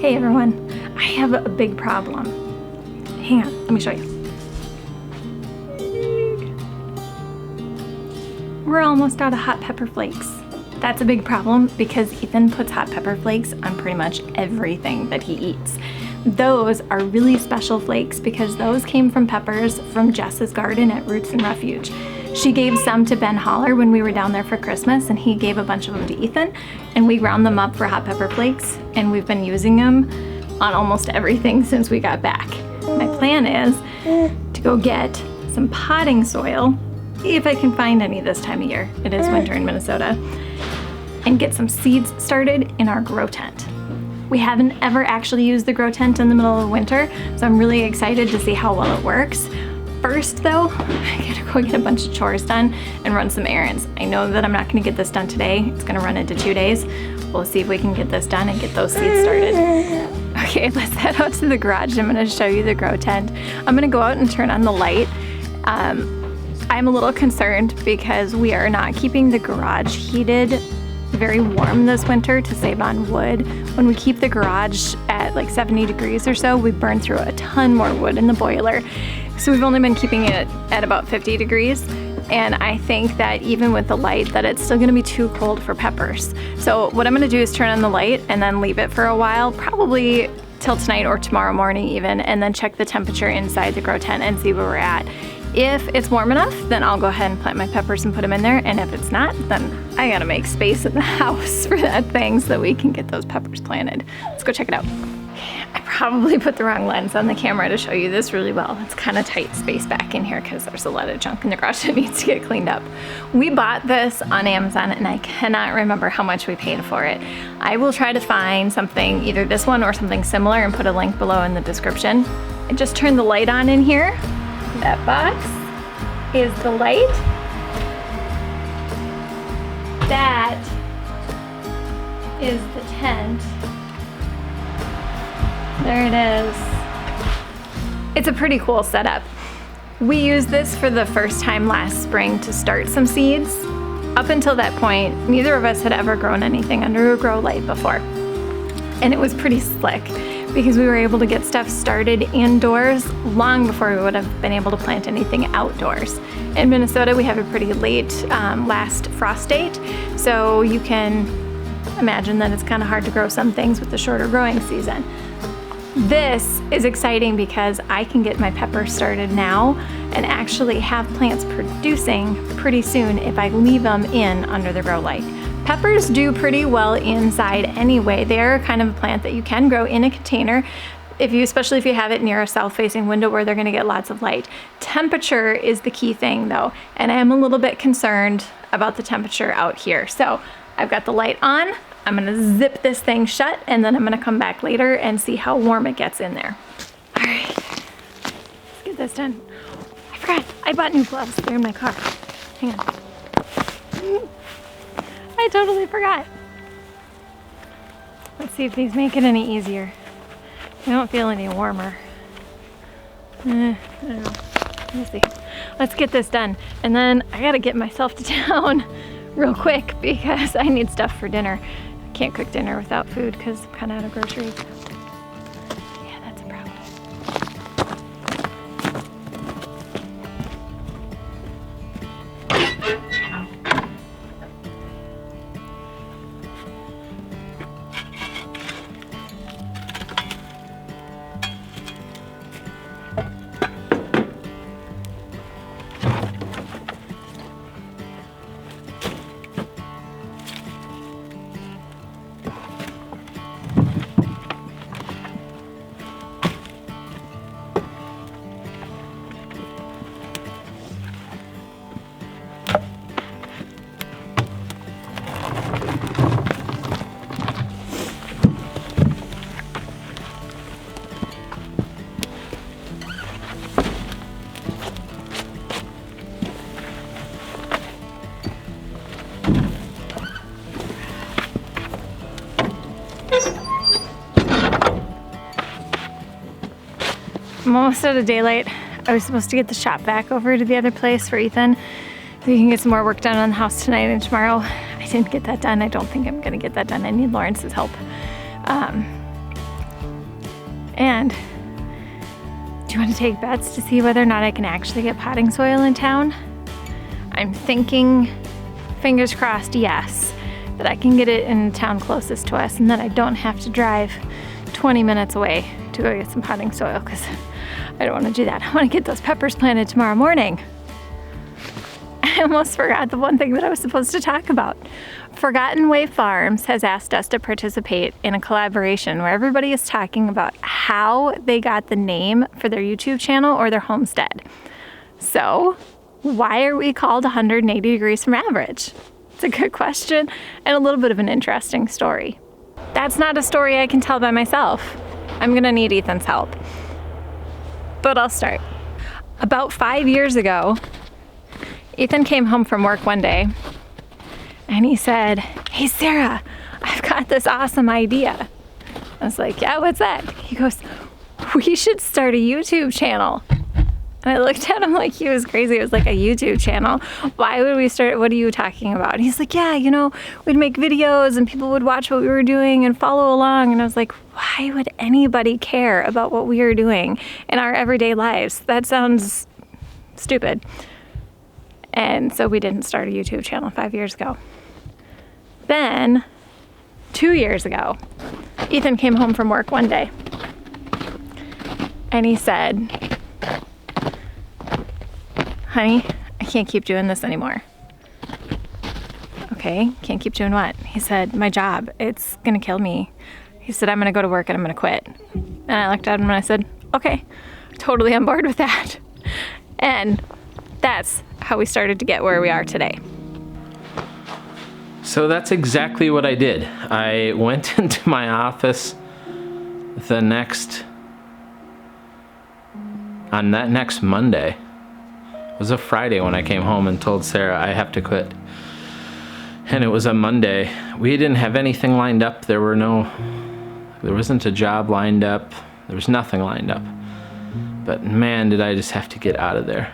Hey everyone, I have a big problem. Hang on, let me show you. We're almost out of hot pepper flakes. That's a big problem because Ethan puts hot pepper flakes on pretty much everything that he eats. Those are really special flakes because those came from peppers from Jess's garden at Roots and Refuge. She gave some to Ben Holler when we were down there for Christmas, and he gave a bunch of them to Ethan, and we ground them up for hot pepper flakes, and we've been using them on almost everything since we got back. My plan is to go get some potting soil, if I can find any this time of year. It is winter in Minnesota. And get some seeds started in our grow tent. We haven't ever actually used the grow tent in the middle of winter, so I'm really excited to see how well it works. First though, I gotta go get a bunch of chores done and run some errands. I know that I'm not gonna get this done today. It's gonna run into 2 days. We'll see if we can get this done and get those seeds started. Okay, let's head out to the garage. I'm gonna show you the grow tent. I'm gonna go out and turn on the light. I'm a little concerned because we are not keeping the garage heated very warm this winter to save on wood. When we keep the garage at like 70 degrees or so, we burn through a ton more wood in the boiler. So we've only been keeping it at about 50 degrees. And I think that even with the light that it's still gonna be too cold for peppers. So what I'm gonna do is turn on the light and then leave it for a while, probably till tonight or tomorrow morning even, and then check the temperature inside the grow tent and see where we're at. If it's warm enough, then I'll go ahead and plant my peppers and put them in there. And if it's not, then I gotta make space in the house for that thing so that we can get those peppers planted. Let's go check it out. I probably put the wrong lens on the camera to show you this really well. It's kind of tight space back in here because there's a lot of junk in the garage that needs to get cleaned up. We bought this on Amazon and I cannot remember how much we paid for it. I will try to find something, either this one or something similar, and put a link below in the description. I just turned the light on in here. That box is the light. That is the tent. There it is. It's a pretty cool setup. We used this for the first time last spring to start some seeds. Up until that point, neither of us had ever grown anything under a grow light before. And it was pretty slick, because we were able to get stuff started indoors long before we would have been able to plant anything outdoors. In Minnesota, we have a pretty late last frost date, so you can imagine that it's kind of hard to grow some things with the shorter growing season. This is exciting because I can get my peppers started now and actually have plants producing pretty soon if I leave them in under the grow light. Peppers do pretty well inside anyway. They're kind of a plant that you can grow in a container, especially if you have it near a south-facing window where they're gonna get lots of light. Temperature is the key thing though, and I am a little bit concerned about the temperature out here. So I've got the light on, I'm gonna zip this thing shut, and then I'm gonna come back later and see how warm it gets in there. All right, let's get this done. I forgot, I bought new gloves. They're in my car. Hang on. I totally forgot. Let's see if these make it any easier. I don't feel any warmer. I don't know. Let me see. Let's get this done. And then I gotta get myself to town real quick because I need stuff for dinner. I can't cook dinner without food because I'm kind of out of groceries. Yeah, that's a problem. I'm almost out of daylight. I was supposed to get the shop vac over to the other place for Ethan so he can get some more work done on the house tonight and tomorrow. I didn't get that done. I don't think I'm gonna get that done. I need Lawrence's help. And do you want to take bets to see whether or not I can actually get potting soil in town? I'm thinking, fingers crossed, yes, that I can get it in town closest to us and that I don't have to drive 20 minutes away to go get some potting soil, because I don't want to do that. I want to get those peppers planted tomorrow morning. I almost forgot the one thing that I was supposed to talk about. Forgotten Way Farms has asked us to participate in a collaboration where everybody is talking about how they got the name for their YouTube channel or their homestead. So, why are we called 180 degrees from average? It's a good question and a little bit of an interesting story. That's not a story I can tell by myself. I'm gonna need Ethan's help. But I'll start. About 5 years ago, Ethan came home from work one day and he said, "Hey Sarah, I've got this awesome idea." I was like, "Yeah, what's that?" He goes, "We should start a YouTube channel." And I looked at him like he was crazy. It was like, a YouTube channel? Why would we start? What are you talking about? And he's like, "Yeah, you know, we'd make videos and people would watch what we were doing and follow along." And I was like, why would anybody care about what we are doing in our everyday lives? That sounds stupid. And so we didn't start a YouTube channel 5 years ago. Then, 2 years ago, Ethan came home from work one day and he said, "Honey, I can't keep doing this anymore." "Okay, can't keep doing what?" He said, "My job, it's gonna kill me." He said, "I'm gonna go to work and I'm gonna quit." And I looked at him and I said, "Okay, totally on board with that." And that's how we started to get where we are today. So that's exactly what I did. I went into my office on that next Monday. It was a Friday when I came home and told Sarah I have to quit. And it was a Monday. We didn't have anything lined up. There wasn't a job lined up. There was nothing lined up. But man, did I just have to get out of there.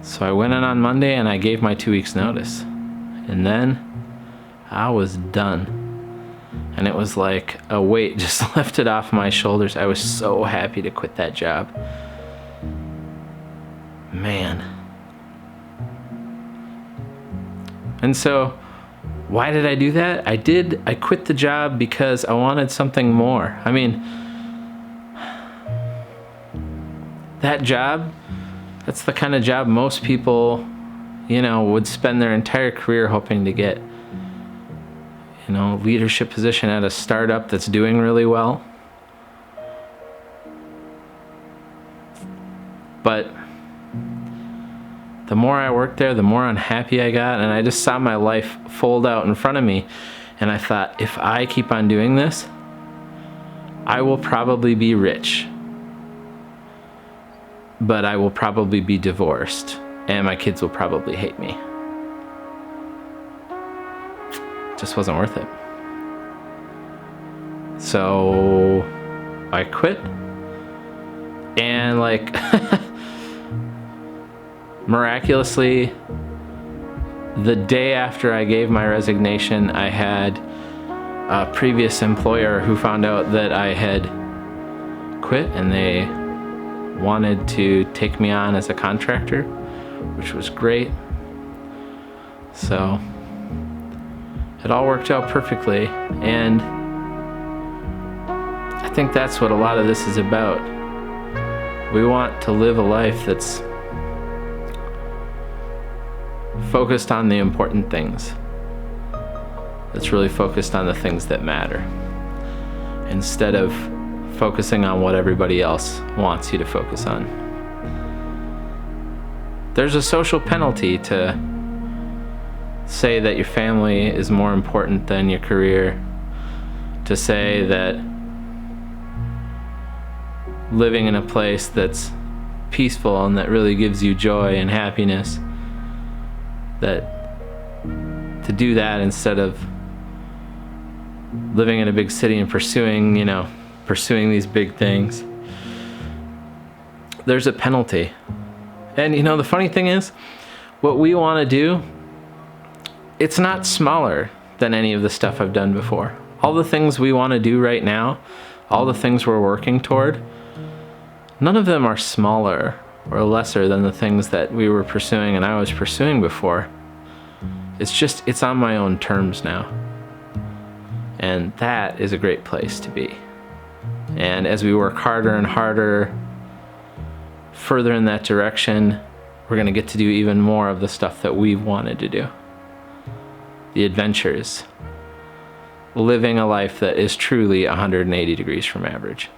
So I went in on Monday and I gave my 2 weeks notice. And then I was done. And it was like a weight just lifted off my shoulders. I was so happy to quit that job. Man. And so, why did I do that? I quit the job because I wanted something more. I mean, that job, that's the kind of job most people, would spend their entire career hoping to get. Leadership position at a startup that's doing really well. But the more I worked there, the more unhappy I got, and I just saw my life fold out in front of me, and I thought, if I keep on doing this, I will probably be rich, but I will probably be divorced, and my kids will probably hate me. Just wasn't worth it. So I quit, and miraculously, the day after I gave my resignation, I had a previous employer who found out that I had quit, and they wanted to take me on as a contractor, which was great. So it all worked out perfectly, and I think that's what a lot of this is about. We want to live a life that's focused on the important things, that's really focused on the things that matter, instead of focusing on what everybody else wants you to focus on. There's a social penalty to say that your family is more important than your career, to say that living in a place that's peaceful and that really gives you joy and happiness, that to do that instead of living in a big city and pursuing these big things, there's a penalty. And the funny thing is, what we want to do, it's not smaller than any of the stuff I've done before. All the things we want to do right now, all the things we're working toward, none of them are smaller or lesser than the things that we were pursuing and I was pursuing before. It's on my own terms now. And that is a great place to be. And as we work harder and harder, further in that direction, we're going to get to do even more of the stuff that we've wanted to do. The adventures. Living a life that is truly 180 degrees from average.